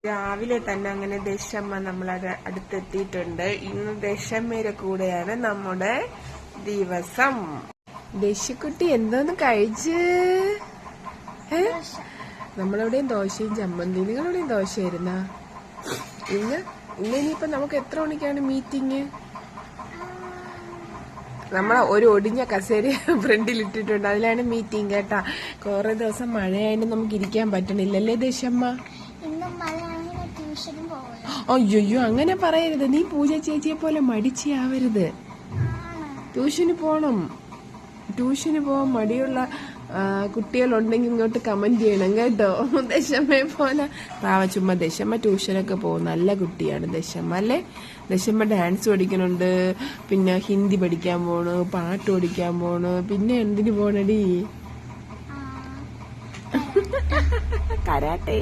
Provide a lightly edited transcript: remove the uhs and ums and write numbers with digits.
രാവിലെ തന്നെ അങ്ങനെ ദശമ്മ നമ്മളത് അടുത്തെത്തിയിട്ടുണ്ട്. ഇന്ന് ദശമ്മയുടെ കൂടെയാണ് നമ്മുടെ ദിവസം. ദശക്കുട്ടി എന്തോന്ന് കഴിച്ച്? നമ്മളെവിടെയും ദോശയും ചമ്മന്തി. നിങ്ങളെവിടെയും ദോശയായിരുന്ന? ഇന്നിപ്പോ നമുക്ക് എത്ര മണിക്കാണ് മീറ്റിംഗ്? നമ്മളെ ഒരു ഒടിഞ്ഞ കസേര ഫ്രണ്ടിൽ ഇട്ടിട്ടുണ്ട്, അതിലാണ് മീറ്റിംഗ് കേട്ടാ. കുറെ ദിവസം മഴയായിട്ട് നമുക്ക് ഇരിക്കാൻ പറ്റണില്ലല്ലേ ദശമ്മ? അയ്യോ അങ്ങനെ പറയരുത്. നീ പൂജ ചേച്ചിയെ പോലെ മടിച്ചാവരുത്. ട്യൂഷന് പോണം. ട്യൂഷന് പോവാൻ മടിയുള്ള കുട്ടികളുണ്ടെങ്കിൽ ഇങ്ങോട്ട് കമന്റ് ചെയ്യണം കേട്ടോ. ദശമ്മയെ പോലെ ചുമ്മാ ദശമ്മ ട്യൂഷനൊക്കെ പോകും. നല്ല കുട്ടിയാണ് ദശമ്മ അല്ലേ? ദശമ്മ ഡാൻസ് പഠിക്കുന്നുണ്ട്, പിന്നെ ഹിന്ദി പഠിക്കാൻ പോണു, പാട്ട് പഠിക്കാൻ പോണു, പിന്നെ എന്തിനു പോണടി? കരാട്ടെ.